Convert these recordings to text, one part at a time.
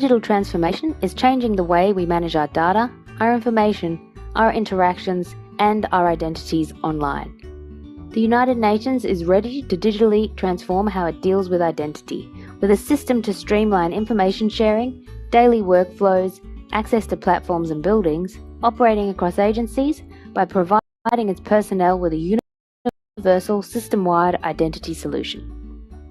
Digital transformation is changing the way we manage our data, our information, our interactions, and our identities online. The United Nations is ready to digitally transform how it deals with identity, with a system to streamline information sharing, daily workflows, access to platforms and buildings, operating across agencies by providing its personnel with a universal system-wide identity solution.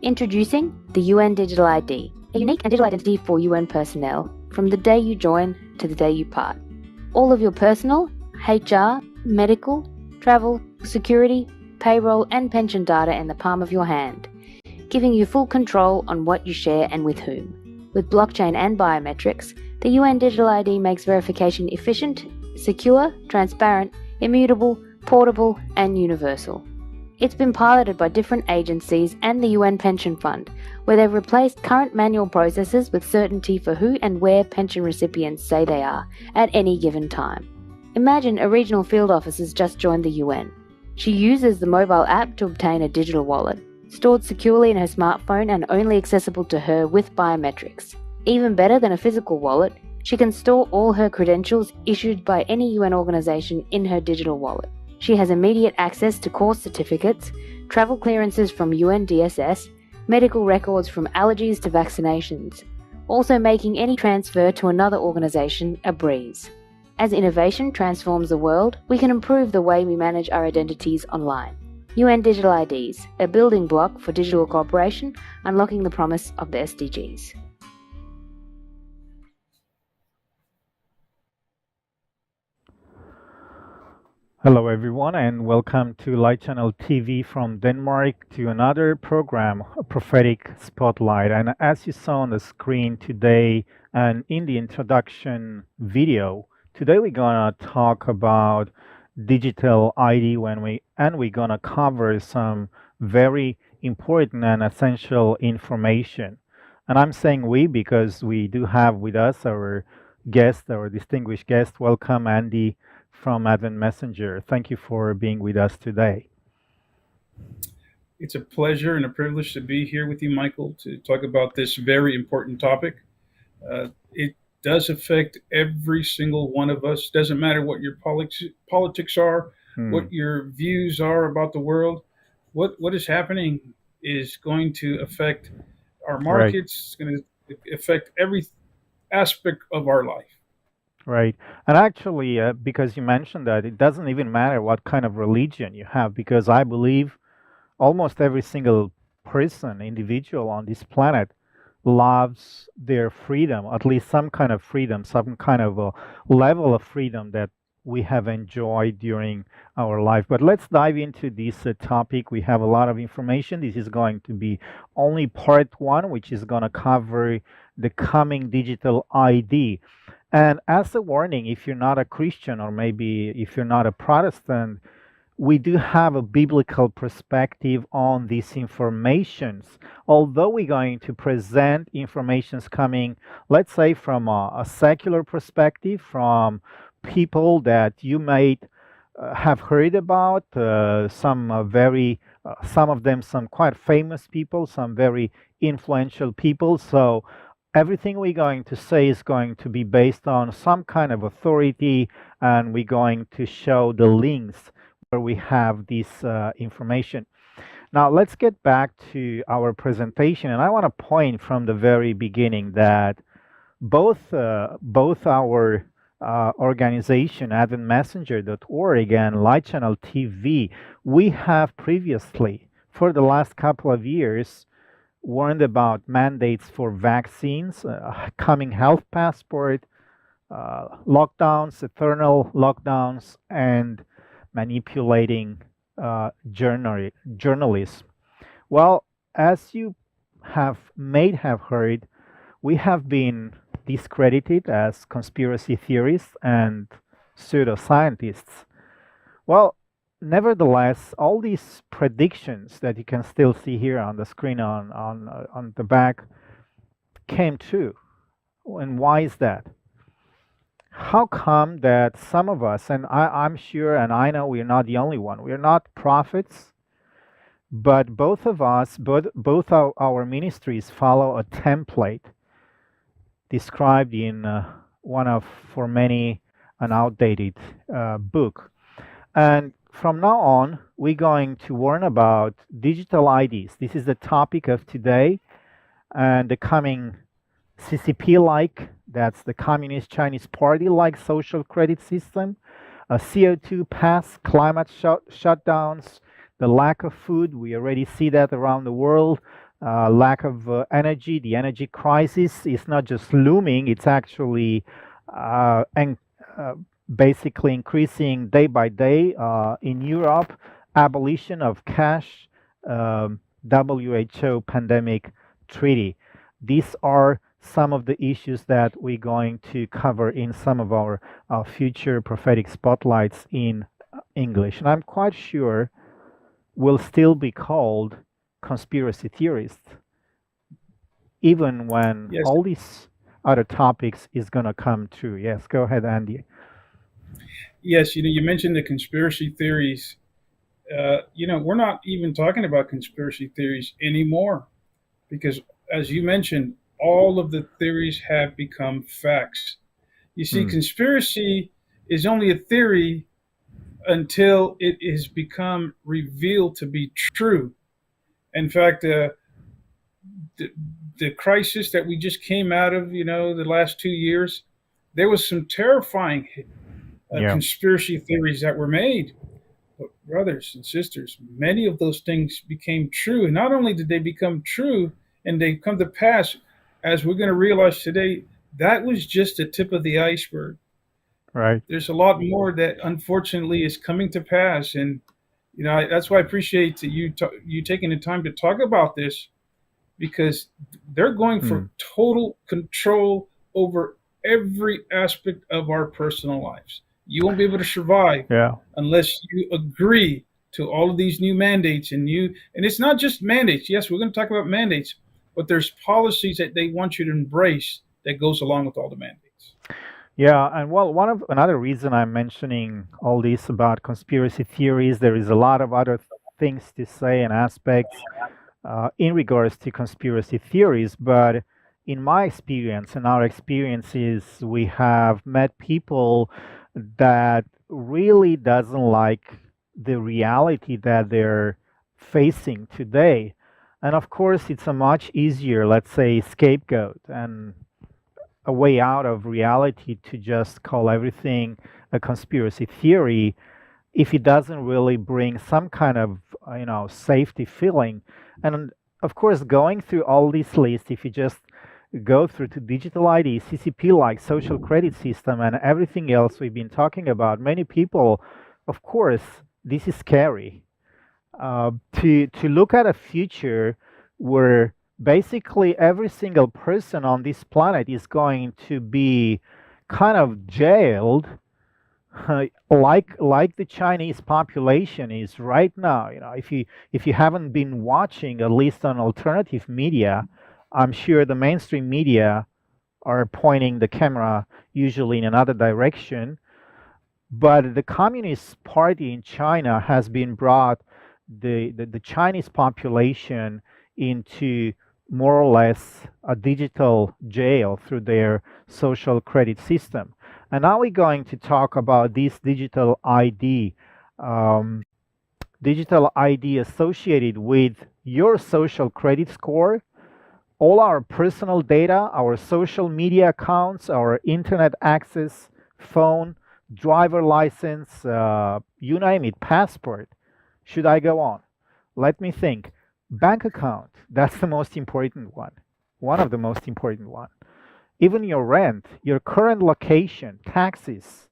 Introducing the UN Digital ID, a unique and digital identity for UN personnel from the day you join to the day you part. All of your personal, HR, medical, travel, security, payroll and pension data in the palm of your hand, giving you full control on what you share and with whom. With blockchain and biometrics, the UN Digital ID makes verification efficient, secure, transparent, immutable, portable and universal. It's been piloted by different agencies and the UN Pension Fund, where they've replaced current manual processes with certainty for who and where pension recipients say they are at any given time. Imagine a regional field office has just joined the UN. She uses the mobile app to obtain a digital wallet, stored securely in her smartphone and only accessible to her with biometrics. Even better than a physical wallet, she can store all her credentials issued by any UN organization in her digital wallet. She has immediate access to course certificates, travel clearances from UNDSS, medical records from allergies to vaccinations, also making any transfer to another organization a breeze. As innovation transforms the world, we can improve the way we manage our identities online. UN Digital IDs, a building block for digital cooperation, unlocking the promise of the SDGs. Hello everyone and welcome to Light Channel TV from Denmark to another program, Prophetic Spotlight. And as you saw on the screen today and in the introduction video, today we're gonna talk about digital ID we're gonna cover some very important and essential information. And I'm saying we because we do have with us our guest, our distinguished guest. Welcome, Andy from Advent Messenger. Thank you for being with us today. It's a pleasure and a privilege to be here with you, Michael, to talk about this very important topic. It does affect every single one of us. Doesn't matter what your politics are, what your views are about the world. What is happening is going to affect our markets. Right. It's going to affect every aspect of our life. Right. And actually, because you mentioned that, it doesn't even matter what kind of religion you have, because I believe almost every single person, individual on this planet loves their freedom, at least some kind of freedom, some kind of a level of freedom that we have enjoyed during our life. But let's dive into this topic. We have a lot of information. This is going to be only part one, which is going to cover the coming digital ID. And as a warning, if you're not a Christian or maybe if you're not a Protestant, we do have a biblical perspective on these informations. Although we're going to present informations coming, let's say, from a secular perspective, from people that you might have heard about, some of them, some quite famous people, some very influential people. So everything we're going to say is going to be based on some kind of authority, and we're going to show the links where we have this information. Now, let's get back to our presentation, and I want to point from the very beginning that both our organization, AdventMessenger.org, and Light Channel TV, we have previously, for the last couple of years, warned about mandates for vaccines, coming health passport, lockdowns, eternal lockdowns, and manipulating journalists. Well, as you may have heard, we have been discredited as conspiracy theorists and pseudoscientists. Well, nevertheless, all these predictions that you can still see here on the screen on the back came true. And why is that? How come that some of us, and I'm sure and I know we're not the only one, we're not prophets, but both of us, both our ministries follow a template described in one of, for many, an outdated book. And from now on, we're going to learn about digital IDs. This is the topic of today, and the coming CCP-like, that's the Communist Chinese Party-like social credit system, a CO2 pass, climate shutdowns, the lack of food. We already see that around the world. Lack of energy. The energy crisis is not just looming; it's actually and basically increasing day by day. In Europe, abolition of cash, WHO pandemic treaty. These are some of the issues that we're going to cover in some of our future prophetic spotlights in English. And I'm quite sure we'll still be called conspiracy theorists, even when Yes, all these other topics is going to come true. Yes, go ahead, Andy. yes. You mentioned the conspiracy theories. We're not even talking about conspiracy theories anymore because, as you mentioned, all of the theories have become facts. You see, Mm, conspiracy is only a theory until it has become revealed to be true. In fact, the, the crisis that we just came out of, the last 2 years, there was some terrifying yeah, conspiracy theories that were made. But brothers and sisters, many of those things became true. And not only did they become true and they come to pass, as we're going to realize today, that was just the tip of the iceberg. right. There's a lot more that unfortunately is coming to pass. And, that's why I appreciate you taking the time to talk about this because they're going for Mm, total control over every aspect of our personal lives. You won't be able to survive yeah, unless you agree to all of these new mandates and it's not just mandates. Yes, we're going to talk about mandates, but there's policies that they want you to embrace that goes along with all the mandates. yeah. And well, another reason I'm mentioning all this about conspiracy theories, there is a lot of other things to say and aspects in regards to conspiracy theories. But in my experience and our experiences, we have met people that really doesn't like the reality that they're facing today. And of course, it's a much easier, let's say, scapegoat and a way out of reality to just call everything a conspiracy theory if it doesn't really bring some kind of safety feeling. And of course, going through all these lists, if you just go through to digital ID, CCP like social credit system, and everything else we've been talking about, many people, of course, this is scary. To look at a future where basically every single person on this planet is going to be kind of jailed, like the Chinese population is right now. If you haven't been watching, at least on alternative media, I'm sure the mainstream media are pointing the camera usually in another direction. But the Communist Party in China has been brought the Chinese population into more or less a digital jail through their social credit system. And now we're going to talk about this um, digital ID associated with your social credit score, all our personal data, our social media accounts, our internet access, phone, driver license, you name it, passport. Should I go on? Let me think. Bank account, that's the most important one of the most important one. Even your rent, your current location, taxes,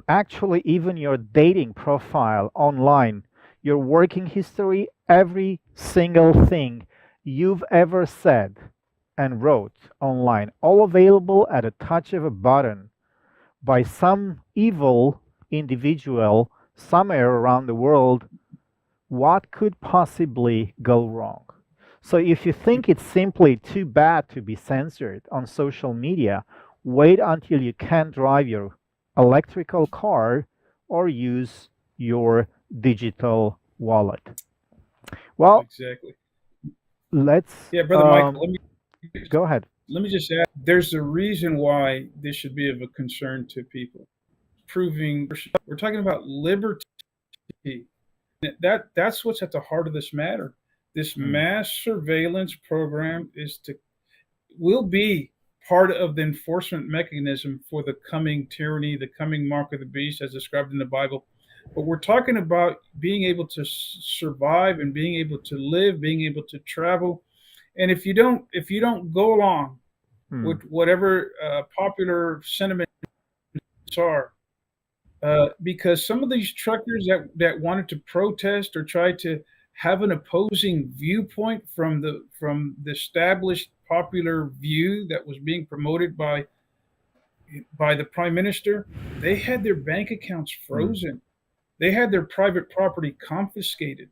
actually even your dating profile online, your working history, every single thing you've ever said and wrote online, all available at a touch of a button by some evil individual somewhere around the world. What could possibly go wrong? So if you think it's simply too bad to be censored on social media, wait until you can't drive your electrical car or use your digital wallet. Well, Exactly. let's Yeah, brother Michael, let me go ahead. let me just add, there's a reason why this should be of a concern to people. Proving we're talking about liberty. That's what's at the heart of this matter. This mass surveillance program will be part of the enforcement mechanism for the coming tyranny, the coming mark of the beast, as described in the Bible. But we're talking about being able to survive and being able to live, being able to travel. And if you don't go along with whatever popular sentiments are, because some of these truckers that wanted to protest or try to have an opposing viewpoint from the established popular view that was being promoted by the prime minister, they had their bank accounts frozen. They had their private property confiscated.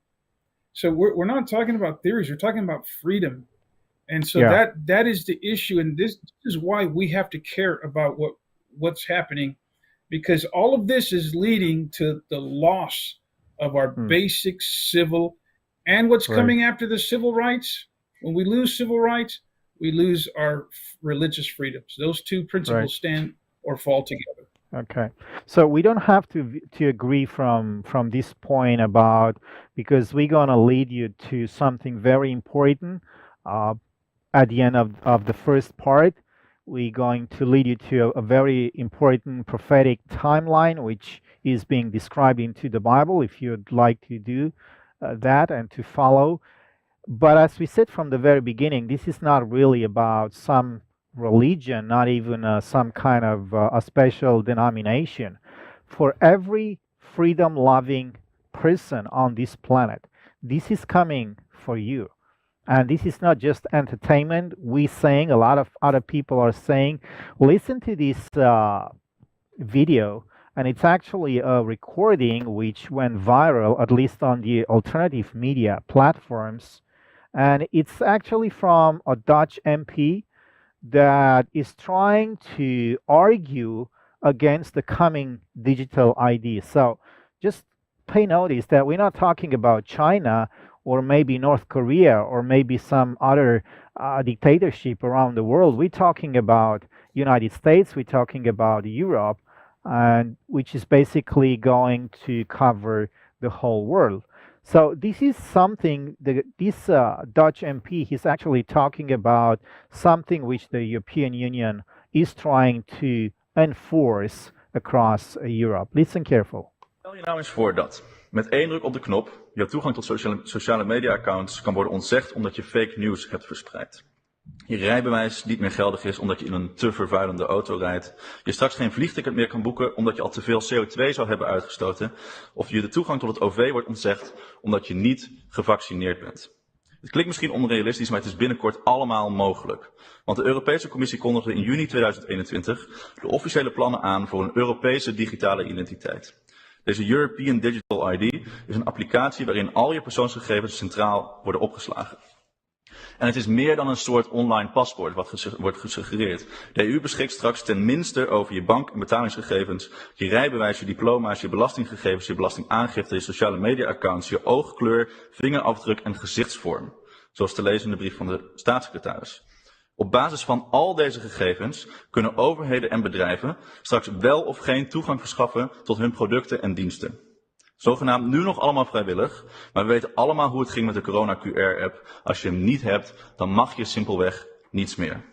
So we're not talking about theories. We're talking about freedom. And so that is the issue. And this is why we have to care about what's happening, because all of this is leading to the loss of our basic civil and what's coming after the civil rights. When we lose civil rights, we lose our religious freedoms. Those two principles stand or fall together. Okay, so we don't have to agree from this point about, because we're gonna lead you to something very important. At the end of the first part, we're going to lead you to a very important prophetic timeline, which is being described into the Bible, if you'd like to do that and to follow. But as we said from the very beginning, this is not really about some religion, not even some kind of a special denomination. For every freedom-loving person on this planet, this is coming for you. And this is not just entertainment. We saying, a lot of other people are saying, listen to this video, and it's actually a recording which went viral, at least on the alternative media platforms. And it's actually from a Dutch MP that is trying to argue against the coming digital ID. So just pay notice that we're not talking about China or maybe North Korea or maybe some other dictatorship around the world. We're talking about United States, we're talking about Europe, and which is basically going to cover the whole world. So this is something, this Dutch MP, he's actually talking about something which the European Union is trying to enforce across Europe. Listen careful. Stel je nou eens voor dat met één druk op de knop jouw toegang tot sociale media-accounts kan worden ontzegd omdat je fake news hebt verspreid. Je rijbewijs niet meer geldig is omdat je in een te vervuilende auto rijdt. Je straks geen vliegticket meer kan boeken omdat je al te veel CO2 zou hebben uitgestoten. Of je de toegang tot het OV wordt ontzegd omdat je niet gevaccineerd bent. Het klinkt misschien onrealistisch, maar het is binnenkort allemaal mogelijk. Want de Europese Commissie kondigde in juni 2021 de officiële plannen aan voor een Europese digitale identiteit. Deze European Digital ID is een applicatie waarin al je persoonsgegevens centraal worden opgeslagen. En het is meer dan een soort online paspoort wat wordt gesuggereerd. De EU beschikt straks tenminste over je bank- en betalingsgegevens, je rijbewijs, je diploma's, je belastinggegevens, je belastingaangifte, je sociale media-accounts, je oogkleur, vingerafdruk en gezichtsvorm. Zoals te lezen in de brief van de staatssecretaris. Op basis van al deze gegevens kunnen overheden en bedrijven straks wel of geen toegang verschaffen tot hun producten en diensten. Zogenaamd nu nog allemaal vrijwillig, maar we weten allemaal hoe het ging met de corona QR-app. Als je hem niet hebt, dan mag je simpelweg niets meer.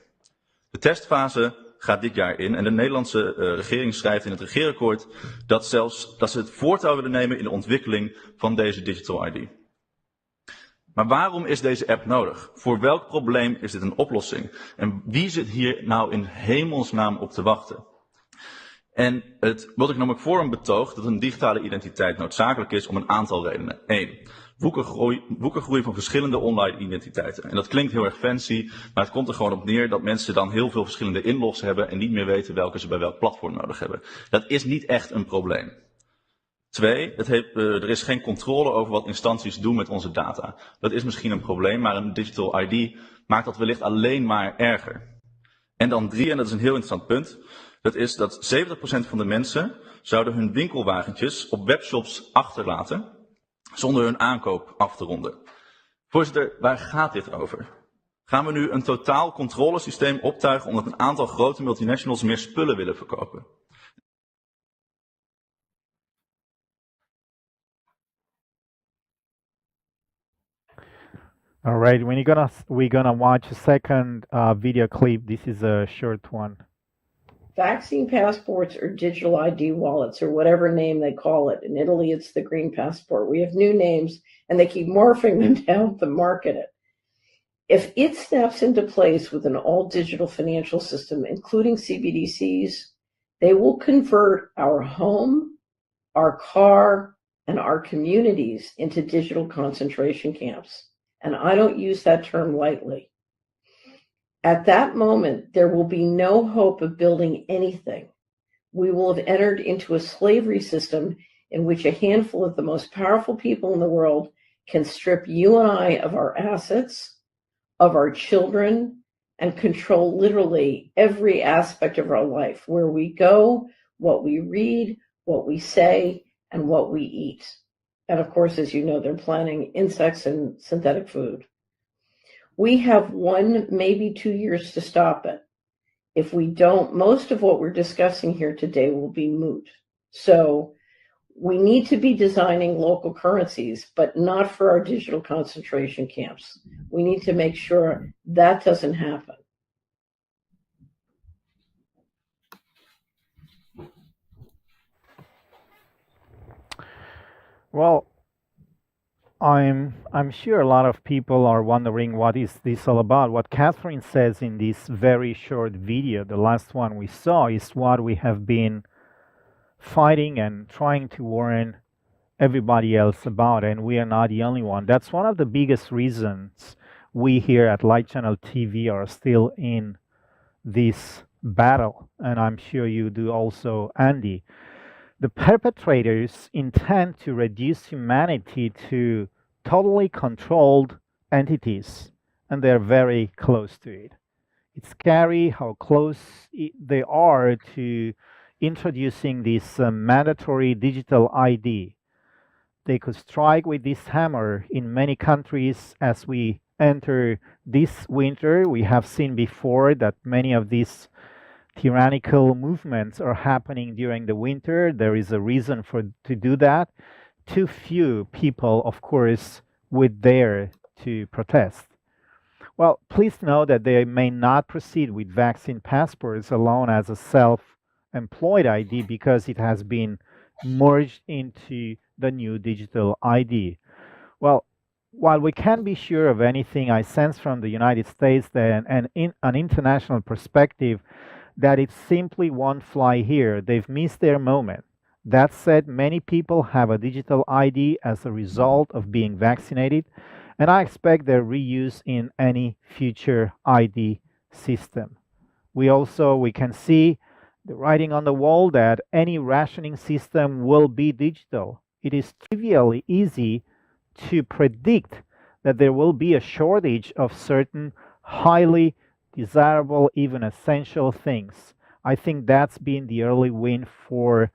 De testfase gaat dit jaar in en de Nederlandse regering schrijft in het regeerakkoord dat ze het voortouw willen nemen in de ontwikkeling van deze Digital ID. Maar waarom is deze app nodig? Voor welk probleem is dit een oplossing? En wie zit hier nou in hemelsnaam op te wachten? En het World Economic Forum betoogt dat een digitale identiteit noodzakelijk is om een aantal redenen. 1. Woekergroei van verschillende online identiteiten. En dat klinkt heel erg fancy, maar het komt er gewoon op neer dat mensen dan heel veel verschillende inlogs hebben en niet meer weten welke ze bij welk platform nodig hebben. Dat is niet echt een probleem. 2. Er is geen controle over wat instanties doen met onze data. Dat is misschien een probleem, maar een digital ID maakt dat wellicht alleen maar erger. En dan 3, en dat is een heel interessant punt, dat is dat 70% van de mensen zouden hun winkelwagentjes op webshops achterlaten zonder hun aankoop af te ronden. Voorzitter, waar gaat dit over? Gaan we nu een totaal controlesysteem optuigen omdat een aantal grote multinationals meer spullen willen verkopen? All right, we're gonna watch a second video clip. This is a short one. Vaccine passports or digital ID wallets or whatever name they call it. In Italy, it's the green passport. We have new names and they keep morphing them down to market it. If it snaps into place with an all-digital financial system, including CBDCs, they will convert our home, our car, and our communities into digital concentration camps. And I don't use that term lightly. At that moment, there will be no hope of building anything. We will have entered into a slavery system in which a handful of the most powerful people in the world can strip you and I of our assets, of our children, and control literally every aspect of our life, where we go, what we read, what we say, and what we eat. And of course, as you know, they're planning insects and synthetic food. We have 1, maybe 2 years to stop it. If we don't, most of what we're discussing here today will be moot. So we need to be designing local currencies, but not for our digital concentration camps. We need to make sure that doesn't happen. Well, I'm sure a lot of people are wondering what is this all about. What Catherine says in this very short video, the last one we saw, is what we have been fighting and trying to warn everybody else about, and we are not the only one. That's one of the biggest reasons we here at Light Channel TV are still in this battle, and I'm sure you do also, Andy. The perpetrators intend to reduce humanity to totally controlled entities, and they're very close to it. It's scary how close they are to introducing this mandatory digital ID. They could strike with this hammer in many countries as we enter this winter. We have seen before that many of these tyrannical movements are happening during the winter. There is a reason to do that. Too few people, of course, would dare to protest. Well, please know that they may not proceed with vaccine passports alone as a self-employed ID because it has been merged into the new digital ID. Well, while we can't be sure of anything, I sense from the United States that in an international perspective that it simply won't fly here. They've missed their moment. That said, many people have a digital ID as a result of being vaccinated, and I expect their reuse in any future ID system. We can see the writing on the wall that any rationing system will be digital. It is trivially easy to predict that there will be a shortage of certain highly desirable, even essential things. I think that's been the early win for,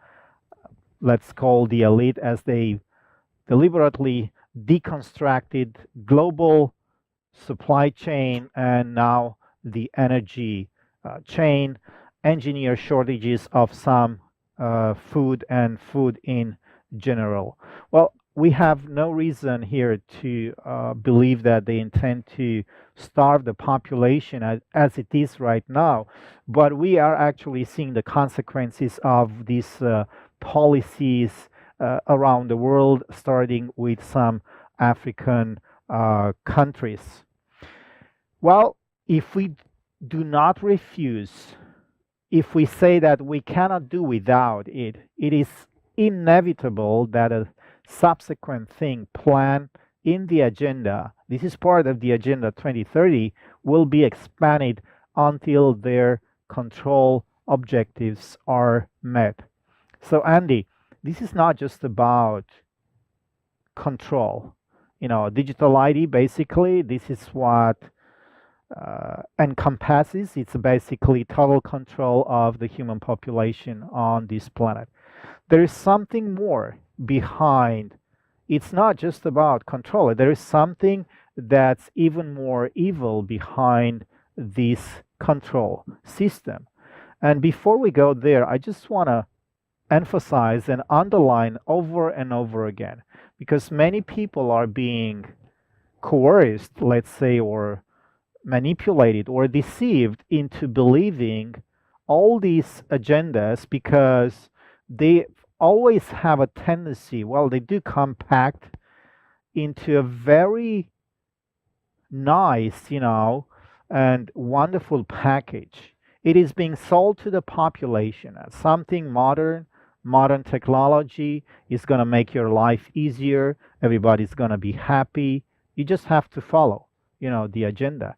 let's call the elite, as they deliberately deconstructed global supply chain and now the energy chain, engineer shortages of some food and food in general. Well, we have no reason here to believe that they intend to starve the population as it is right now, but we are actually seeing the consequences of these policies around the world, starting with some African countries. Well, if we do not refuse, if we say that we cannot do without it, it is inevitable that a subsequent thing planned in the agenda, this is part of the Agenda 2030, will be expanded until their control objectives are met. So, Andy, this is not just about control. Digital ID, basically, this is what encompasses. It's basically total control of the human population on this planet. There is something more behind. It's not just about control. There is something that's even more evil behind this control system. And before we go there, I just want to emphasize and underline over and over again, because many people are being coerced, let's say, or manipulated or deceived into believing all these agendas, because they always have a tendency, well, they do compact into a very nice, and wonderful package. It is being sold to the population as something modern. Modern technology is going to make your life easier. Everybody's going to be happy. You just have to follow, the agenda.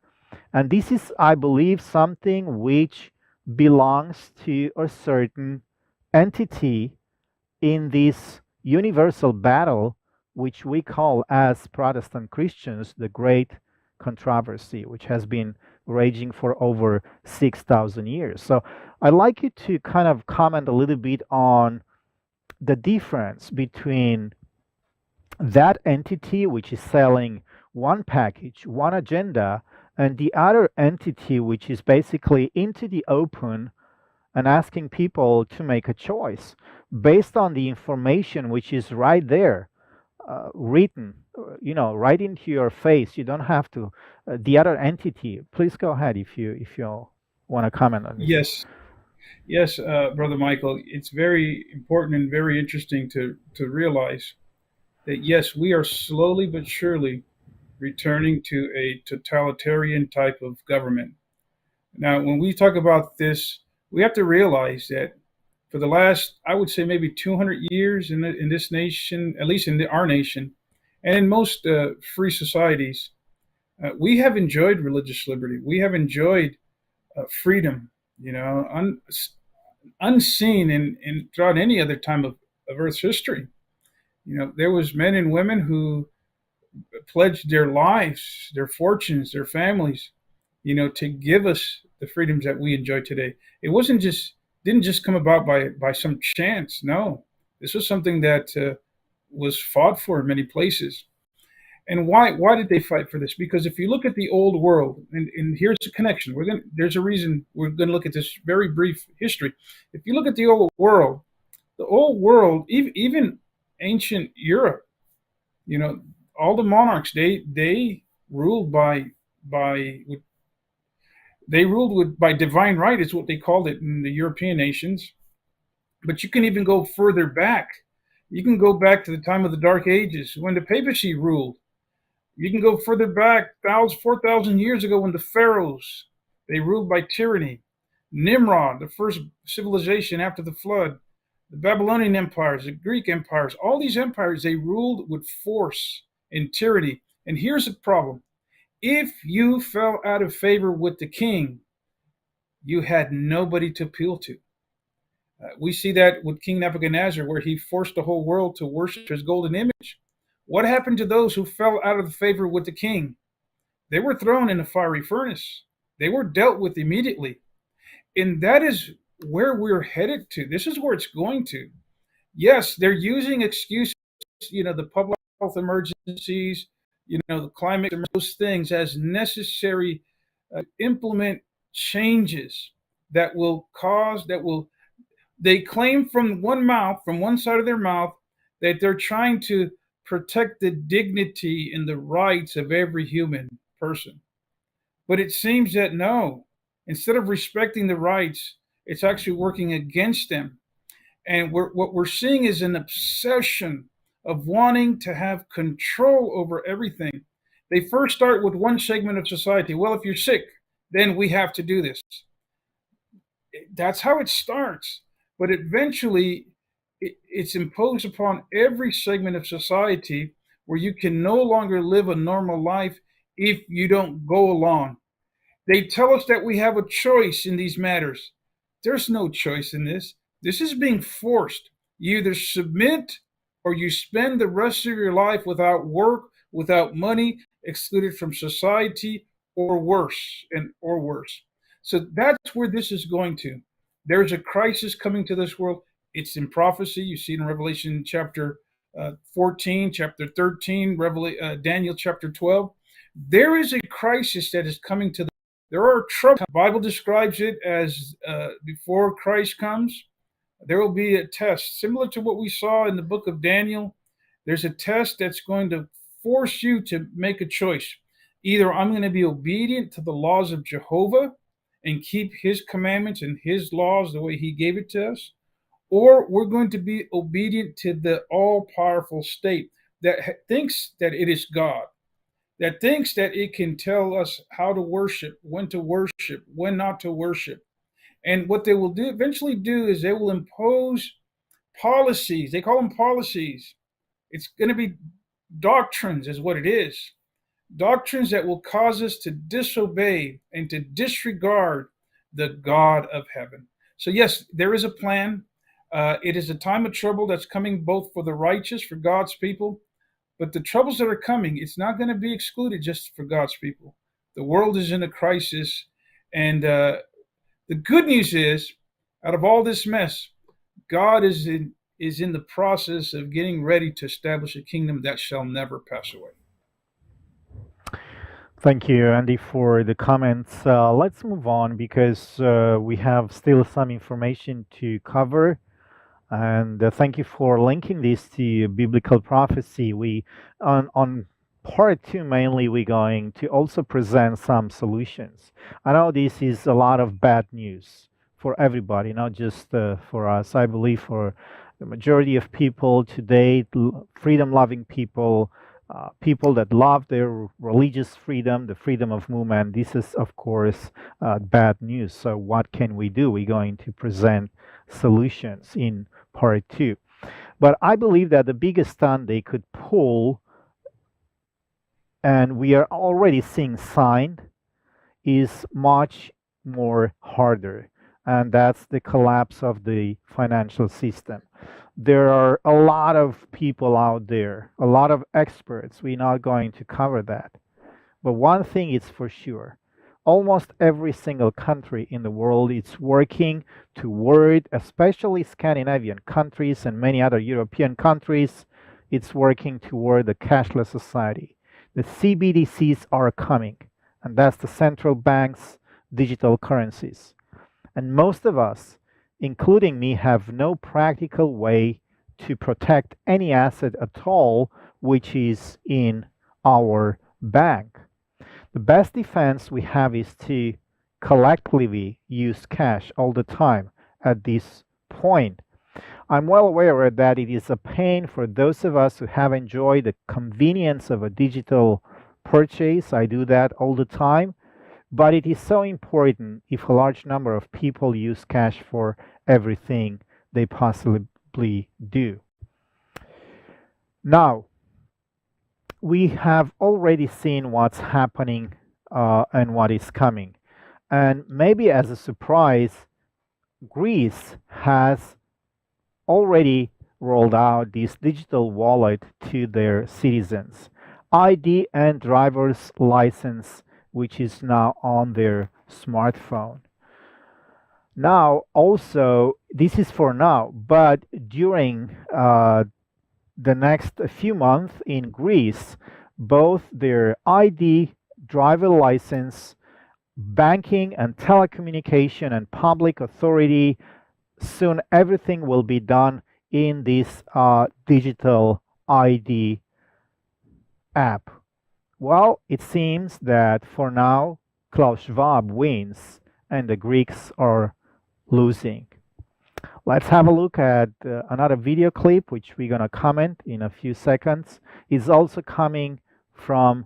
And this is, I believe, something which belongs to a certain entity in this universal battle, which we call as Protestant Christians the Great Controversy, which has been raging for over 6,000 years. So I'd like you to kind of comment a little bit on the difference between that entity, which is selling one package, one agenda, and the other entity, which is basically into the open and asking people to make a choice based on the information which is right there, written, right into your face. You don't have to. The other entity. Please go ahead if you want to comment on this. Yes, Brother Michael. It's very important and very interesting to realize that yes, we are slowly but surely returning to a totalitarian type of government. Now, when we talk about this, we have to realize that for the last, I would say, maybe 200 years in this nation, at least in our nation, and in most free societies, we have enjoyed religious liberty. We have enjoyed freedom, unseen in throughout any other time of Earth's history. There was men and women who pledged their lives, their fortunes, their families, to give us the freedoms that we enjoy today. It didn't just come about by some chance. No, this was something that was fought for in many places. And why did they fight for this? Because if you look at the old world, and here's a connection. There's a reason we're going to look at this very brief history. If you look at the old world, even ancient Europe, all the monarchs they ruled by by divine right, is what they called it in the European nations. But you can even go further back. You can go back to the time of the Dark Ages when the papacy ruled. You can go further back, 4,000 years ago, when the pharaohs, they ruled by tyranny. Nimrod, the first civilization after the flood, the Babylonian empires, the Greek empires, all these empires, they ruled with force and tyranny. And here's the problem. If you fell out of favor with the king, you had nobody to appeal to. We see that with King Nebuchadnezzar, where he forced the whole world to worship his golden image. What happened to those who fell out of favor with the king? They were thrown in a fiery furnace. They were dealt with immediately. And that is where we're headed to. This is where it's going to. Yes, they're using excuses, the public health emergencies, the climate, those things as necessary implement changes that will they claim from one side of their mouth, that they're trying to protect the dignity and the rights of every human person. But it seems that no, instead of respecting the rights, it's actually working against them. And what we're seeing is an obsession of wanting to have control over everything. They first start with one segment of society. Well, if you're sick, then we have to do this. That's how it starts. But eventually, it's imposed upon every segment of society, where you can no longer live a normal life if you don't go along. They tell us that we have a choice in these matters. There's no choice in this. This is being forced. You either submit, or you spend the rest of your life without work, without money, excluded from society, or worse. So that's where this is going to. There's a crisis coming to this world. It's in prophecy. You see it in Revelation chapter 14, chapter 13, Daniel chapter 12. There is a crisis that is coming to the. There are troubles. The Bible describes it as before Christ comes, there will be a test similar to what we saw in the book of Daniel. There's a test that's going to force you to make a choice. Either I'm going to be obedient to the laws of Jehovah and keep his commandments and his laws the way he gave it to us, or we're going to be obedient to the all powerful state that thinks that it is God, that thinks that it can tell us how to worship, when not to worship. And what they will do eventually do is they will impose policies. They call them policies. It's going to be doctrines, is what it is. Doctrines that will cause us to disobey and to disregard the God of heaven. So, yes, there is a plan. It is a time of trouble that's coming both for the righteous, for God's people, but the troubles that are coming, it's not going to be excluded just for God's people. The world is in a crisis, and the good news is, out of all this mess, God is in the process of getting ready to establish a kingdom that shall never pass away. Thank you, Andy, for the comments. Let's move on because we have still some information to cover. And thank you for linking this to biblical prophecy. We on part two mainly we're going to also present some solutions. I know this is a lot of bad news for everybody, not just for us. I believe for the majority of people today, freedom-loving people, people that love their religious freedom, the freedom of movement. This is, of course, bad news. So what can we do? We're going to present solutions in part two. But I believe that the biggest stunt they could pull, and we are already seeing signs, is much more harder, and that's the collapse of the financial system. There are a lot of people out there, a lot of experts. We're not going to cover that. But one thing is for sure, almost every single country in the world is working toward, especially Scandinavian countries and many other European countries, it's working toward the cashless society. The CBDCs are coming, and that's the central banks' digital currencies. And most of us, including me, have no practical way to protect any asset at all which is in our bank. The best defense we have is to collectively use cash all the time at this point. I'm well aware that it is a pain for those of us who have enjoyed the convenience of a digital purchase. I do that all the time. But it is so important if a large number of people use cash for everything they possibly do. Now, we have already seen what's happening and what is coming. And maybe as a surprise, Greece has already rolled out this digital wallet to their citizens. ID and driver's license, which is now on their smartphone. Now, also, this is for now, but during the next few months in Greece, both their ID, driver license, banking and telecommunication and public authority, soon everything will be done in this digital ID app. Well, it seems that for now, Klaus Schwab wins and the Greeks are losing. Let's have a look at another video clip, which we're going to comment in a few seconds. It's also coming from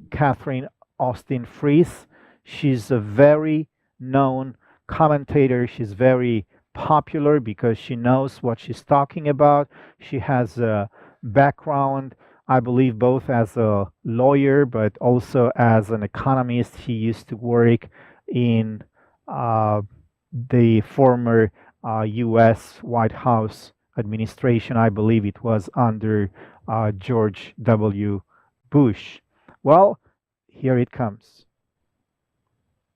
Catherine Austin Fries. She's a very known commentator. She's very popular because she knows what she's talking about. She has a background, I believe, both as a lawyer but also as an economist. She used to work in the former U.S. White House administration. I believe it was under George W. Bush. Well, here it comes.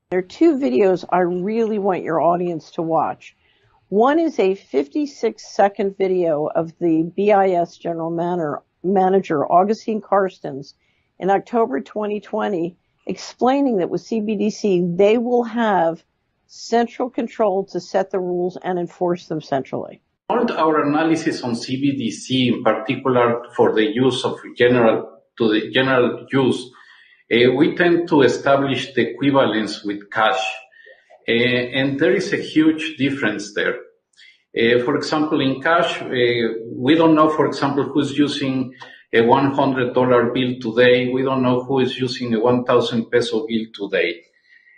There are two videos I really want your audience to watch. One is a 56-second video of the BIS General Manager, Augustine Carstens, in October 2020 explaining that with CBDC, they will have central control to set the rules and enforce them centrally. All our analysis on CBDC, in particular for the use of general use, we tend to establish the equivalence with cash, and there is a huge difference there. For example, in cash, we don't know, for example, who's using a $100 bill today. We don't know who is using a 1,000 peso bill today.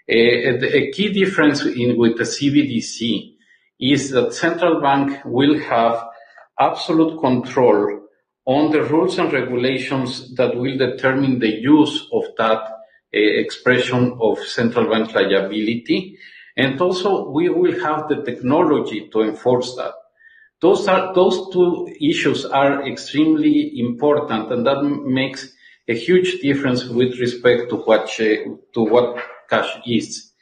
A key difference with the CBDC is that central bank will have absolute control on the rules and regulations that will determine the use of that expression of central bank liability. And also we will have the technology to enforce that. Those two issues are extremely important, and that makes a huge difference with respect to what cash is.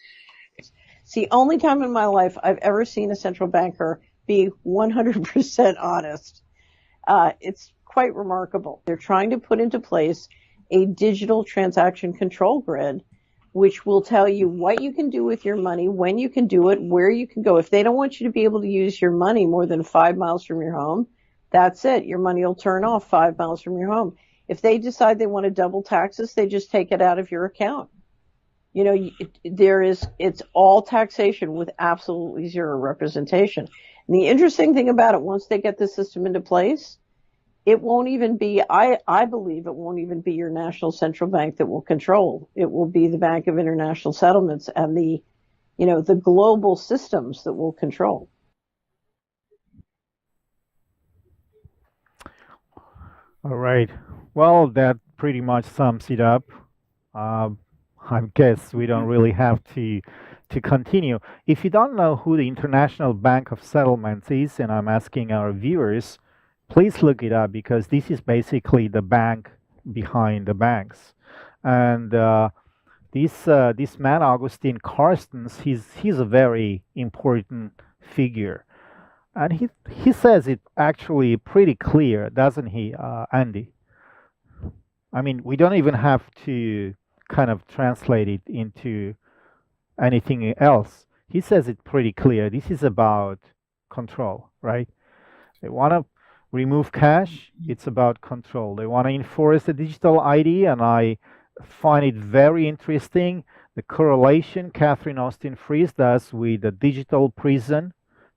It's the only time in my life I've ever seen a central banker be 100% honest. It's quite remarkable. They're trying to put into place a digital transaction control grid, which will tell you what you can do with your money, when you can do it, where you can go. If they don't want you to be able to use your money more than 5 miles from your home, that's it. Your money will turn off 5 miles from your home. If they decide they want to double taxes, they just take it out of your account. You know, it's all taxation with absolutely zero representation. And the interesting thing about it, once they get the system into place, it won't even be, I believe it won't even be your national central bank that will control. It will be the Bank of International Settlements and the global systems that will control. All right. Well, that pretty much sums it up. I guess we don't really have to continue. If you don't know who the International Bank of Settlements is, and I'm asking our viewers, please look it up, because this is basically the bank behind the banks. And this man, Augustine Carstens, he's a very important figure. And he says it actually pretty clear, doesn't he, Andy? I mean, we don't even have to kind of translate it into anything else. He says it pretty clear. This is about control, right? They want to remove cash. It's about control. They want to enforce the digital ID, and I find it very interesting the correlation Catherine Austin Fries does with the digital prison,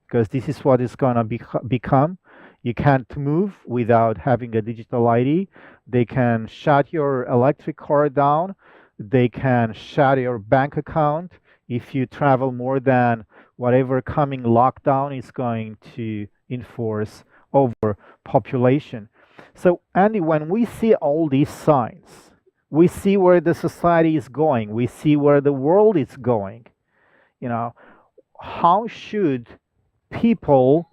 because this is what it's going to become. You can't move without having a digital ID. They can shut your electric car down. They can shut your bank account if you travel more than whatever coming lockdown is going to enforce over population. So, Andy, when we see all these signs, we see where the society is going, we see where the world is going. How should people,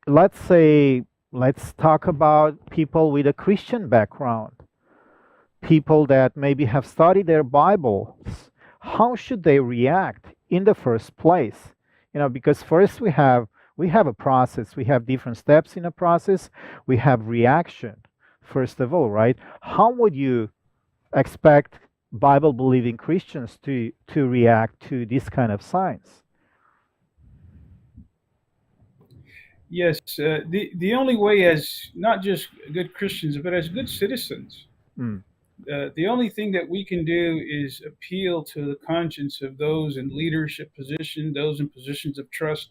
let's talk about people with a Christian background, people that maybe have studied their Bibles, how should they react in the first place? Because first we have a process, we have different steps in a process, we have reaction, first of all, right? How would you expect Bible-believing Christians to react to this kind of signs? Yes, the only way, as not just good Christians, but as good citizens, the only thing that we can do is appeal to the conscience of those in leadership position, those in positions of trust,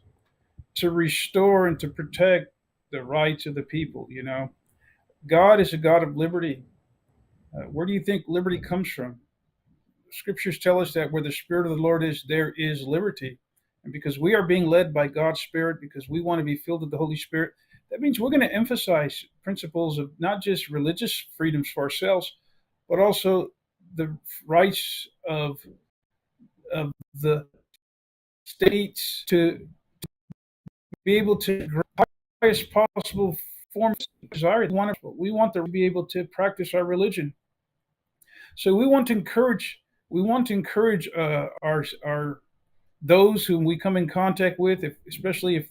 to restore and to protect the rights of the people. God is a God of liberty. Where do you think liberty comes from? Scriptures tell us that where the Spirit of the Lord is, there is liberty. And because we are being led by God's Spirit, because we want to be filled with the Holy Spirit, that means we're going to emphasize principles of not just religious freedoms for ourselves, but also the rights of the states to be able to grow the highest possible form of desire. We want to be able to practice our religion. So we want to encourage our those whom we come in contact with, especially if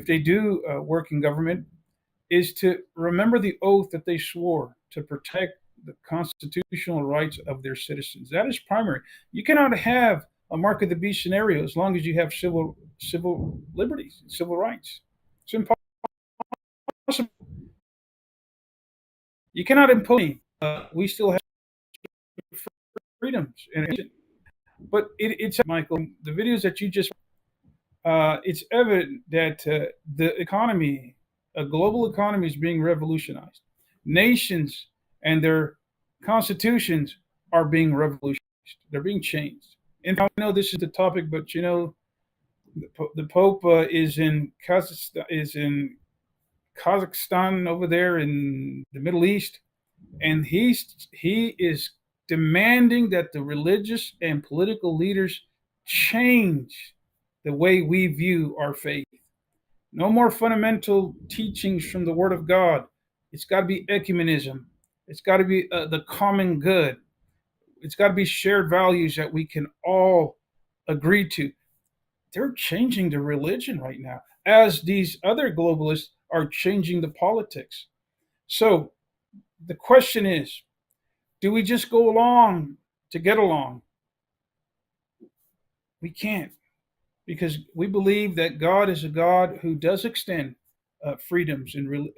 they do work in government, is to remember the oath that they swore to protect the constitutional rights of their citizens. That is primary. You cannot have a mark of the beast scenario as long as you have civil liberties, civil rights. It's impossible. You cannot impose. We still have freedoms, but it's Michael. The videos that you just, it's evident that the economy, a global economy, is being revolutionized. Nations and their constitutions are being revolutionized. They're being changed. And I know this is the topic, but the Pope is in Kazakhstan over there in the Middle East, and he is demanding that the religious and political leaders change the way we view our faith. No more fundamental teachings from the Word of God. It's got to be ecumenism. It's got to be the common good. It's got to be shared values that we can all agree to. They're changing the religion right now, as these other globalists are changing the politics. So the question is, do we just go along to get along? We can't, because we believe that God is a God who does extend freedoms. And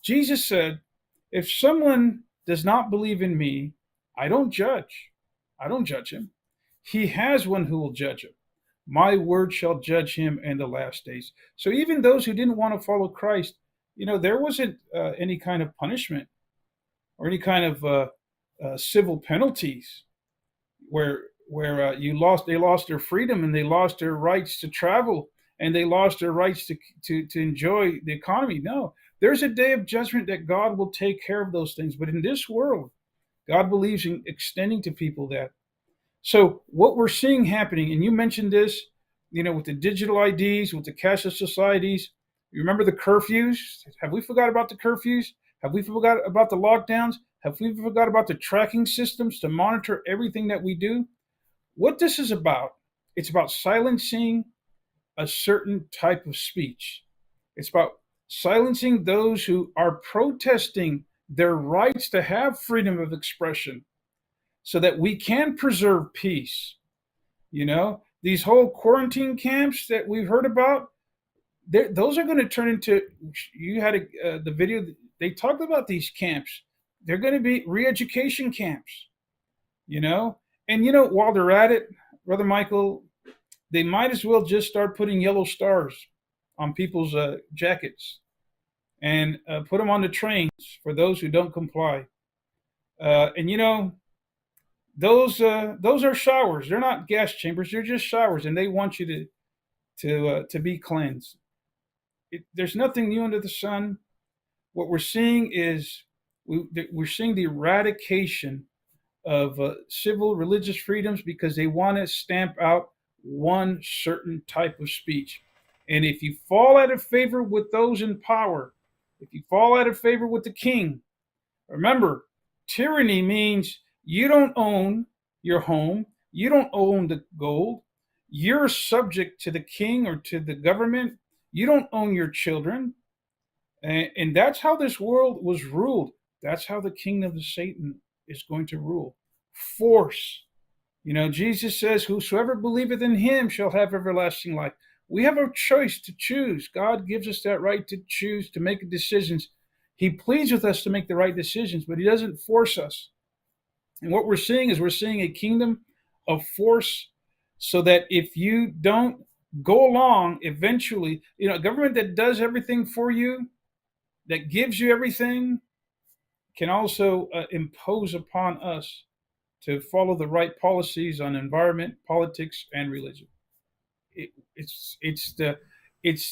Jesus said, if someone does not believe in me, I don't judge. I don't judge him. He has one who will judge him. My word shall judge him in the last days. So even those who didn't want to follow Christ, there wasn't any kind of punishment or any kind of civil penalties where they lost their freedom, and they lost their rights to travel, and they lost their rights to enjoy the economy. No, there's a day of judgment that God will take care of those things. But in this world, God believes in extending to people that. So what we're seeing happening, and you mentioned this, with the digital IDs, with the cashless societies. You remember the curfews? Have we forgot about the curfews? Have we forgot about the lockdowns? Have we forgot about the tracking systems to monitor everything that we do? What this is about, it's about silencing a certain type of speech. It's about silencing those who are protesting their rights to have freedom of expression so that we can preserve peace. These whole quarantine camps that we've heard about, those are going to turn into, you had the video, they talked about these camps. They're going to be re-education camps, And while they're at it, Brother Michael, they might as well just start putting yellow stars on people's jackets and put them on the trains for those who don't comply. Those are showers. They're not gas chambers. They're just showers, and they want you to be cleansed. There's nothing new under the sun. What we're seeing is we're seeing the eradication of civil religious freedoms because they want to stamp out one certain type of speech. And if you fall out of favor with those in power, if you fall out of favor with the king, remember, tyranny means you don't own your home, you don't own the gold, you're subject to the king or to the government, you don't own your children. And that's how this world was ruled. That's how the kingdom of Satan is going to rule. Force. Jesus says, whosoever believeth in him shall have everlasting life. We have a choice to choose. God gives us that right to choose, to make decisions. He pleads with us to make the right decisions, but he doesn't force us. And what we're seeing is a kingdom of force, so that if you don't go along, eventually, a government that does everything for you, that gives you everything, can also impose upon us to follow the right policies on environment, politics, and religion. It's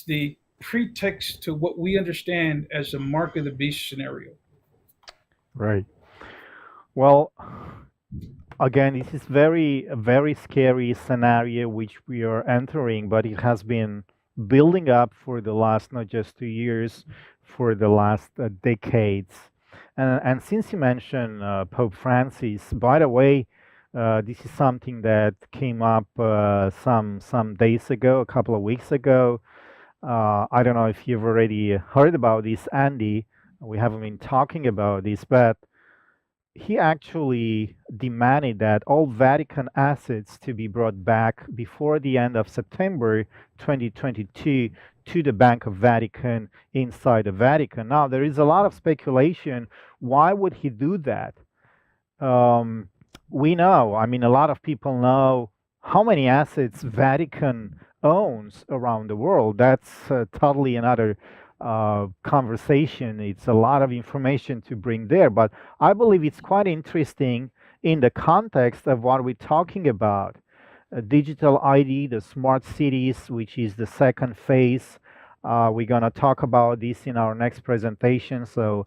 the pretext to what we understand as the mark of the beast scenario. Right. Well, again, this is a very scary scenario which we are entering, but it has been building up for the last not just 2 years, for the last decades. And since you mentioned Pope Francis, by the way, this is something that came up some days ago, a couple of weeks ago. I don't know if you've already heard about this, Andy. We haven't been talking about this, but he actually demanded that all Vatican assets to be brought back before the end of September 2022 to the Bank of Vatican inside the Vatican. Now, there is a lot of speculation. Why would he do that? Um, we know, I mean, a lot of people know how many assets Vatican owns around the world. That's totally another conversation. It's a lot of information to bring there, but I believe it's quite interesting in the context of what we're talking about. Digital ID, the smart cities, which is the second phase. We're going to talk about this in our next presentation, so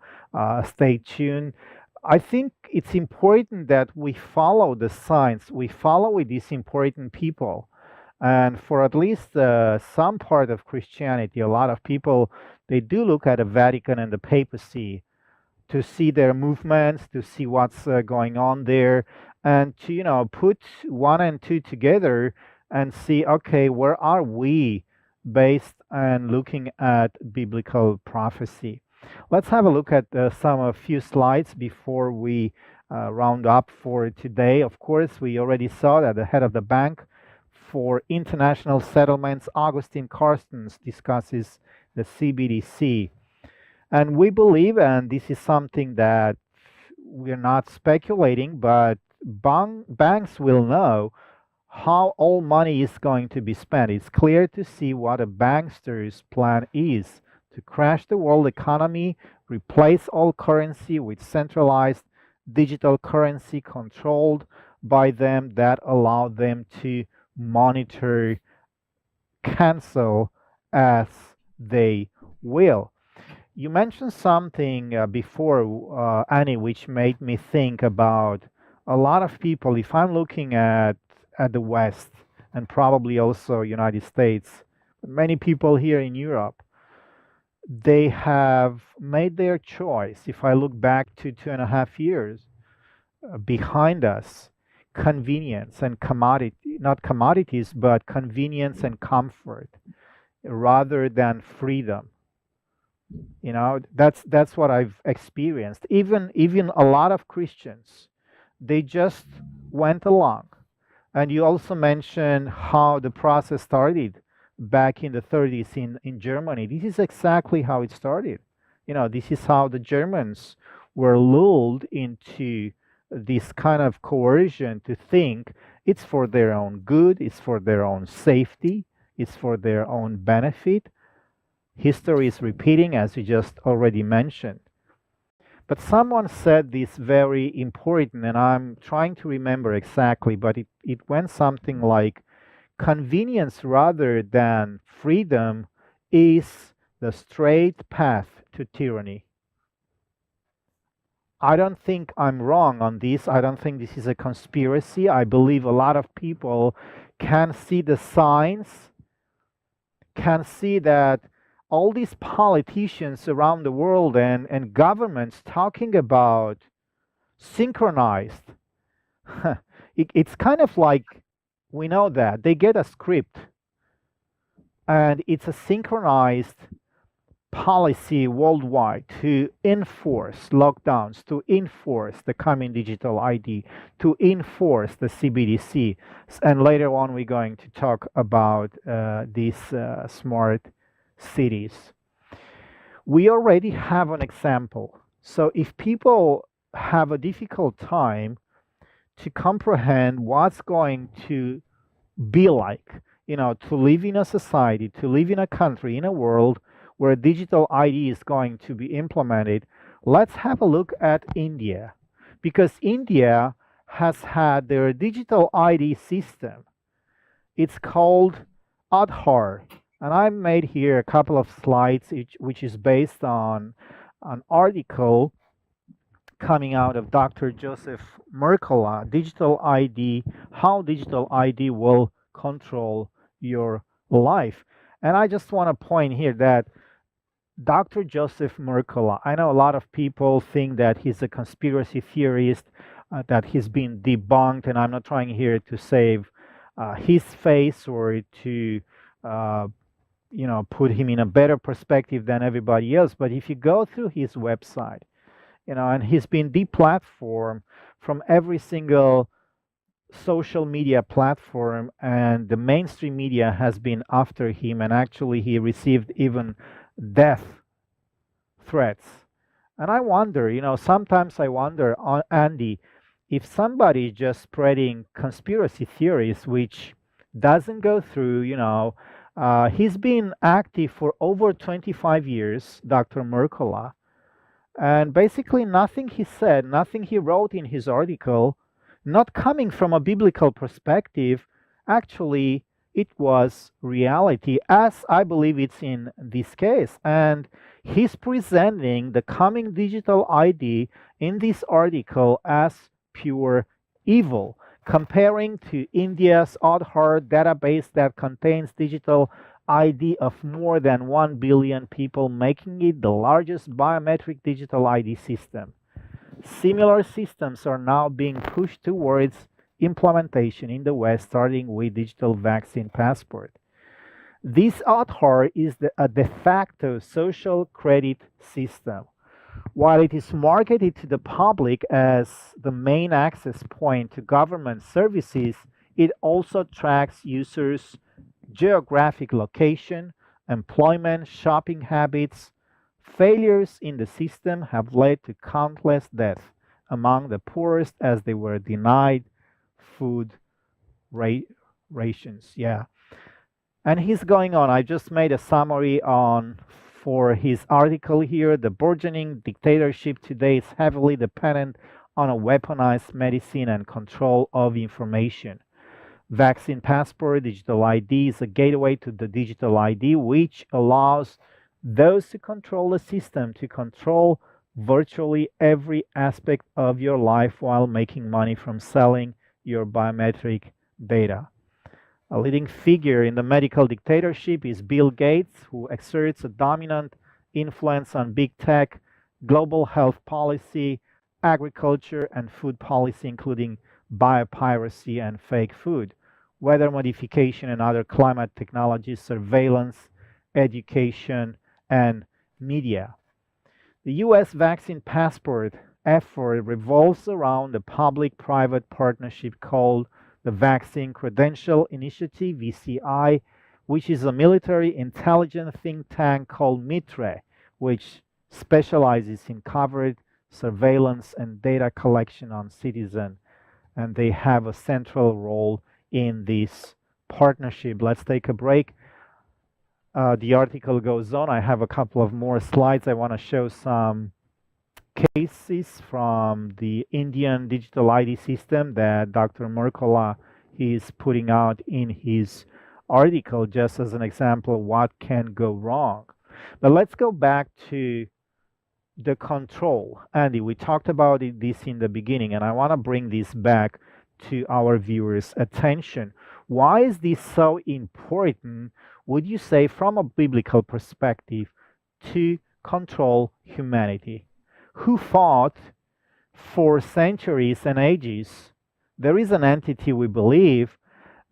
stay tuned. I think it's important that we follow the signs, we follow with these important people. And for at least some part of Christianity, a lot of people, they do look at the Vatican and the papacy to see their movements, to see what's going on there, and to, put one and two together and see, okay, where are we based on looking at biblical prophecy. Let's have a look at a few slides before we round up for today. Of course, we already saw that the head of the Bank for International Settlements, Augustine Carstens, discusses the CBDC. And we believe, and this is something that we're not speculating, but banks will know how all money is going to be spent. It's clear to see what a bankster's plan is: to crash the world economy, replace all currency with centralized digital currency controlled by them that allow them to monitor, cancel as they will. You mentioned something before, Annie, which made me think about a lot of people. If I'm looking at the West and probably also United States, many people here in Europe, they have made their choice. If I look back to 2.5 years behind us, convenience and commodity, not commodities, but convenience and comfort rather than freedom. That's what I've experienced. Even a lot of Christians, they just went along. And you also mentioned how the process started back in the 30s in Germany. This is exactly how it started. This is how the Germans were lulled into this kind of coercion to think it's for their own good, it's for their own safety, it's for their own benefit. History is repeating, as you just already mentioned. But someone said this very important, and I'm trying to remember exactly, but it went something like, convenience rather than freedom is the straight path to tyranny. I don't think I'm wrong on this. I don't think this is a conspiracy. I believe a lot of people can see the signs, can see that all these politicians around the world and governments talking about synchronized. It's kind of like, we know that they get a script and it's a synchronized policy worldwide to enforce lockdowns, to enforce the coming digital ID, to enforce the CBDC. And later on, we're going to talk about these smart cities. We already have an example. So if people have a difficult time to comprehend what's going to be like, to live in a society, to live in a country, in a world where digital ID is going to be implemented, let's have a look at India. Because India has had their digital ID system. It's called Aadhaar. And I made here a couple of slides, which is based on an article coming out of Dr. Joseph Mercola, Digital ID, How Digital ID Will Control Your Life. And I just want to point here that Dr. Joseph Mercola, I know a lot of people think that he's a conspiracy theorist, that he's been debunked, and I'm not trying here to save his face or to put him in a better perspective than everybody else. But if you go through his website, and he's been deplatformed from every single social media platform, and the mainstream media has been after him, and actually he received even death threats. And I wonder, sometimes I wonder, Andy, if somebody is just spreading conspiracy theories, which doesn't go through, he's been active for over 25 years, Dr. Mercola, and basically nothing he said, nothing he wrote in his article, not coming from a biblical perspective, actually it was reality, as I believe it's in this case. And he's presenting the coming digital ID in this article as pure evil, comparing to India's Aadhaar database that contains digital ID of more than 1 billion people, making it the largest biometric digital ID system. Similar systems are now being pushed towards implementation in the West, starting with digital vaccine passport. This Aadhaar is a de facto social credit system. While it is marketed to the public as the main access point to government services, it also tracks users' geographic location, employment, shopping habits. Failures in the system have led to countless deaths among the poorest as they were denied food rations. Yeah. And he's going on. I just made a summary for his article here. The burgeoning dictatorship today is heavily dependent on a weaponized medicine and control of information. Vaccine passport, digital ID is a gateway to the digital ID, which allows those who control the system to control virtually every aspect of your life while making money from selling your biometric data. A leading figure in the medical dictatorship is Bill Gates, who exerts a dominant influence on big tech, global health policy, agriculture, and food policy, including biopiracy and fake food, weather modification and other climate technologies, surveillance, education, and media. The US vaccine passport effort revolves around a public private partnership called the Vaccine Credential Initiative, VCI, which is a military intelligence think tank called MITRE, which specializes in covert surveillance and data collection on citizens. And they have a central role in this partnership. Let's take a break. The article goes on. I have a couple of more slides. I want to show some cases from the Indian digital ID system that Dr. Mercola is putting out in his article, just as an example of what can go wrong. But let's go back to the control. Andy, we talked about this in the beginning, and I want to bring this back to our viewers' attention. Why is this so important, would you say, from a biblical perspective, to control humanity? Who fought for centuries and ages? There is an entity, we believe,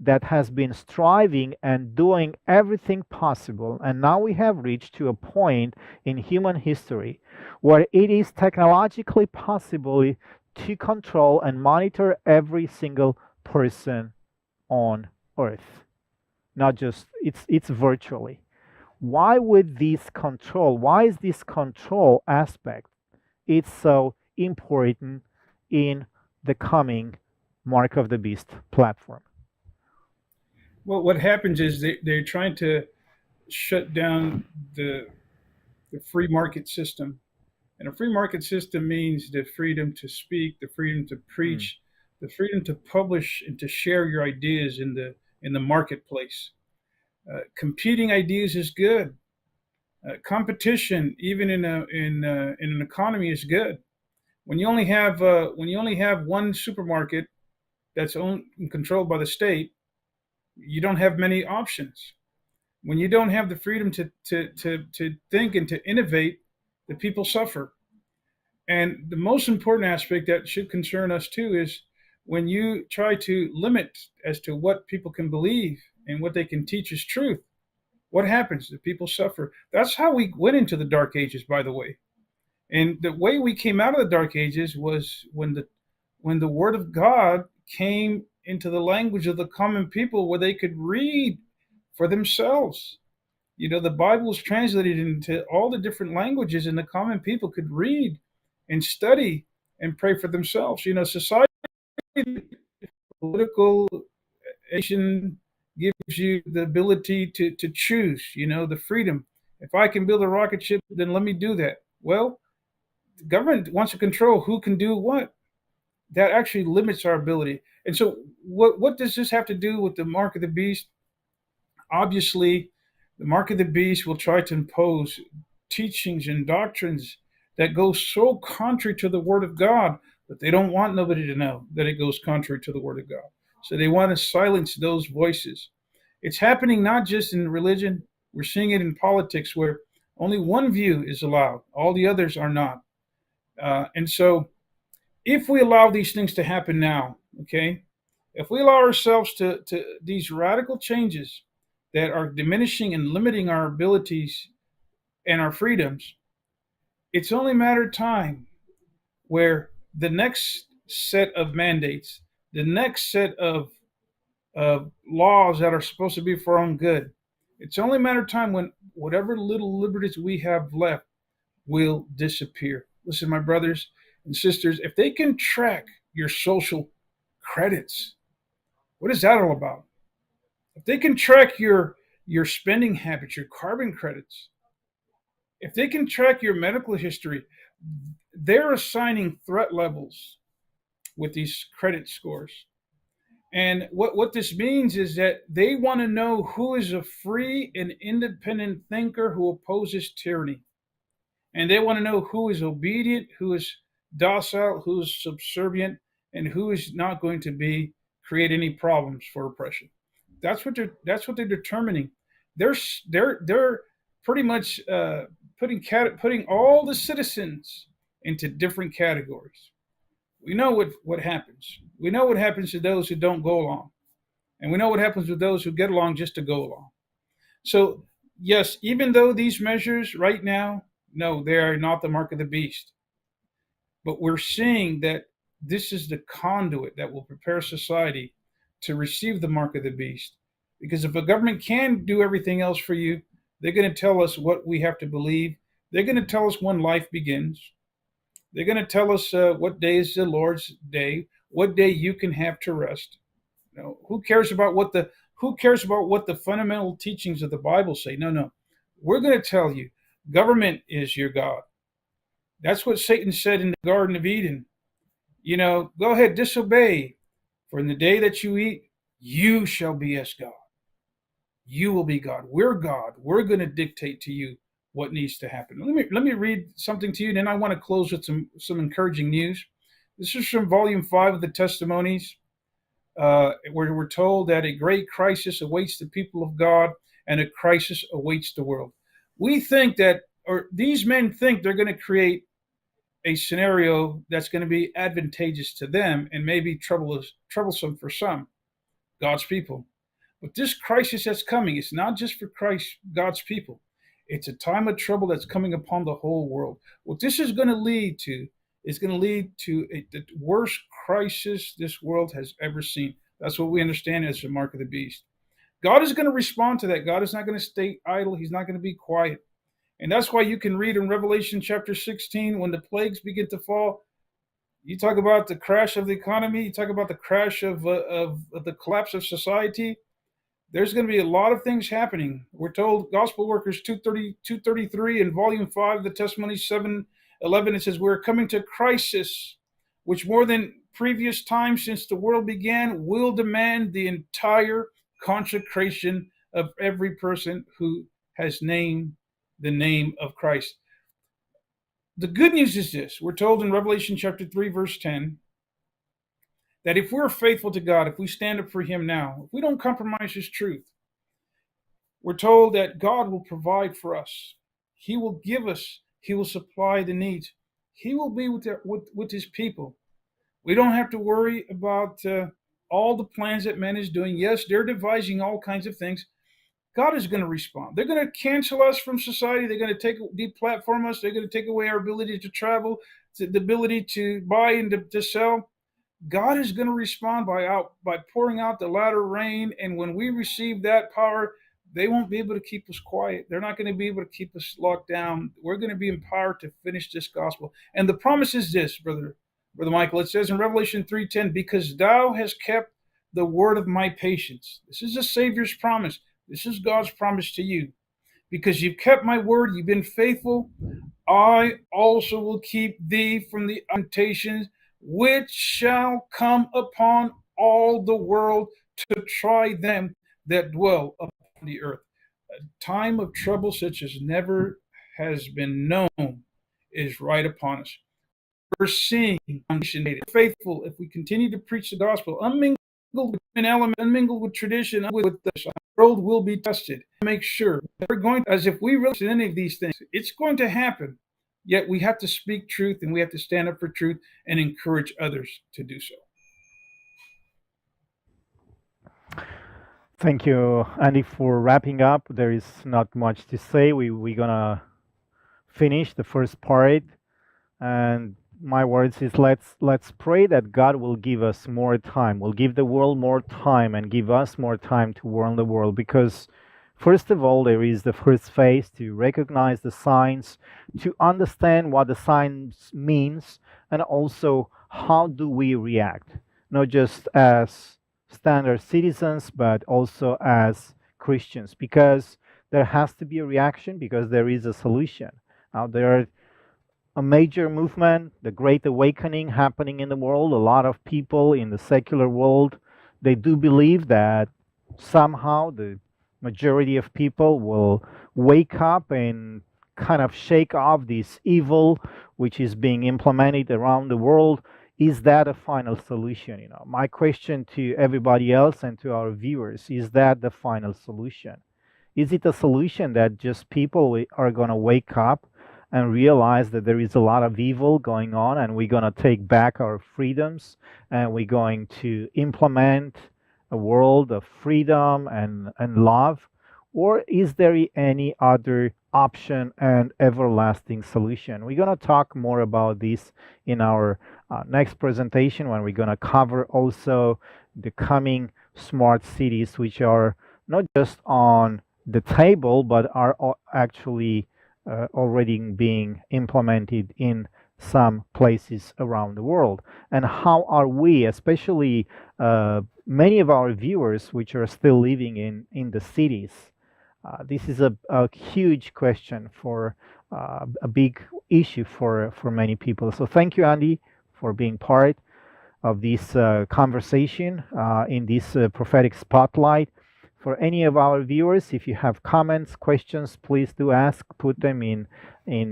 that has been striving and doing everything possible, and now we have reached to a point in human history where it is technologically possible to control and monitor every single person on earth. Not just, it's virtually. Why would this control, why is this control aspect, it's so important in the coming Mark of the Beast platform? Well, what happens is they're trying to shut down the free market system. And a free market system means the freedom to speak, the freedom to preach, the freedom to publish and to share your ideas in the marketplace. Competing ideas is good. Competition, even in an economy, is good. When you only have one supermarket that's owned and controlled by the state, you don't have many options. When you don't have the freedom to think and to innovate, the people suffer. And the most important aspect that should concern us too is when you try to limit as to what people can believe and what they can teach as truth, What happens? The people suffer. That's how we went into the Dark Ages, by the way. And the way we came out of the Dark Ages was when the Word of God came into the language of the common people, where they could read for themselves. The Bible was translated into all the different languages, and the common people could read and study and pray for themselves. Society, political nation gives you the ability to choose, the freedom. If I can build a rocket ship, then let me do that. Well, the government wants to control who can do what. That actually limits our ability. And so, what does this have to do with the mark of the beast? Obviously, the mark of the beast will try to impose teachings and doctrines that go so contrary to the Word of God, but they don't want nobody to know that it goes contrary to the Word of God. So they want to silence those voices. It's happening not just in religion, we're seeing it in politics, where only one view is allowed, all the others are not. And so, if we allow these things to happen now, okay, if we allow ourselves to these radical changes that are diminishing and limiting our abilities and our freedoms, it's only a matter of time where the next set of mandates, the next set of laws that are supposed to be for our own good, it's only a matter of time when whatever little liberties we have left will disappear. Listen, my brothers and sisters, if they can track your social credits, what is that all about? If they can track your spending habits, your carbon credits, if they can track your medical history, they're assigning threat levels with these credit scores. And what this means is that they want to know who is a free and independent thinker who opposes tyranny. And they want to know who is obedient, who is docile, who is subservient, and who is not going to create any problems for oppression. That's what they're determining. They're pretty much putting all the citizens into different categories. We know what happens. We know what happens to those who don't go along, and we know what happens with those who get along just to go along. So yes, even though these measures right now, no, they are not the mark of the beast, but we're seeing that this is the conduit that will prepare society to receive the mark of the beast. Because if a government can do everything else for you, they're going to tell us what we have to believe. They're going to tell us when life begins. They're going to tell us what day is the Lord's day, what day you can have to rest. Who cares about what the fundamental teachings of the Bible say? No. We're going to tell you, government is your God. That's what Satan said in the Garden of Eden. Go ahead, disobey. For in the day that you eat, you shall be as God. You will be God. We're God. We're going to dictate to you what needs to happen. Let me read something to you, and then I want to close with some encouraging news. This is from Volume 5 of the Testimonies, where we're told that a great crisis awaits the people of God, and a crisis awaits the world. We think that, or these men think, they're going to create a scenario that's going to be advantageous to them and maybe troublesome for some, God's people. But this crisis that's coming is not just for God's people. It's a time of trouble that's coming upon the whole world. What this is going to lead to is going to lead to the worst crisis this world has ever seen. That's what we understand as the mark of the beast. God is going to respond to that. God is not going to stay idle. He's not going to be quiet. And that's why you can read in Revelation chapter 16, when the plagues begin to fall, you talk about the crash of the economy, you talk about the crash of the collapse of society. There's going to be a lot of things happening. We're told, Gospel Workers 233 in Volume 5 of the Testimony 7:11, it says, we're coming to a crisis which more than previous times since the world began will demand the entire consecration of every person who has named the name of Christ. The good news is this. We're told in Revelation chapter 3, verse 10, that if we're faithful to God, if we stand up for him now, if we don't compromise his truth, we're told that God will provide for us. He will give us. He will supply the needs. He will be with his people. We don't have to worry about all the plans that man is doing. Yes, they're devising all kinds of things. God is going to respond. They're going to cancel us from society. They're going to deplatform us. They're going to take away our ability to travel, the ability to buy and to sell. God is going to respond by pouring out the latter rain. And when we receive that power, they won't be able to keep us quiet. They're not going to be able to keep us locked down. We're going to be empowered to finish this gospel. And the promise is this, brother Michael. It says in Revelation 3:10, because thou hast kept the word of my patience. This is a Savior's promise. This is God's promise to you. Because you've kept my word, you've been faithful, I also will keep thee from the temptations which shall come upon all the world to try them that dwell upon the earth. A time of trouble such as never has been known is right upon us. We're seeing faithful if we continue to preach the gospel, unmingled with an element, unmingled with tradition, with the world will be tested. Make sure we're going, as if we realize any of these things, it's going to happen. Yet we have to speak truth and we have to stand up for truth and encourage others to do so. Thank you, Andy, for wrapping up. There is not much to say. We're gonna finish the first part, and my words is let's pray that God will give us more time, will give the world more time, and give us more time to warn the world. Because first of all, there is the first phase to recognize the signs, to understand what the signs means, and also how do we react, not just as standard citizens, but also as Christians, because there has to be a reaction, because there is a solution. Now, there are a major movement, the Great Awakening happening in the world. A lot of people in the secular world, they do believe that somehow the majority of people will wake up and kind of shake off this evil which is being implemented around the world. Is that a final solution? My question to everybody else and to our viewers, is that the final solution? Is it a solution that just people are going to wake up and realize that there is a lot of evil going on, and we're going to take back our freedoms, and we're going to implement a world of freedom and love? Or is there any other option and everlasting solution? We're going to talk more about this in our next presentation, when we're going to cover also the coming smart cities, which are not just on the table, but are actually already being implemented in some places around the world. And how are we, especially many of our viewers which are still living in the cities, this is a huge question, for a big issue for many people. So thank you, Andy, for being part of this conversation in this prophetic spotlight. For any of our viewers, if you have comments, questions, please do ask. Put them in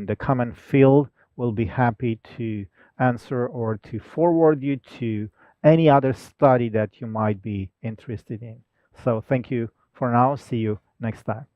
the comment field. We'll be happy to answer or to forward you to any other study that you might be interested in. So thank you for now. See you next time.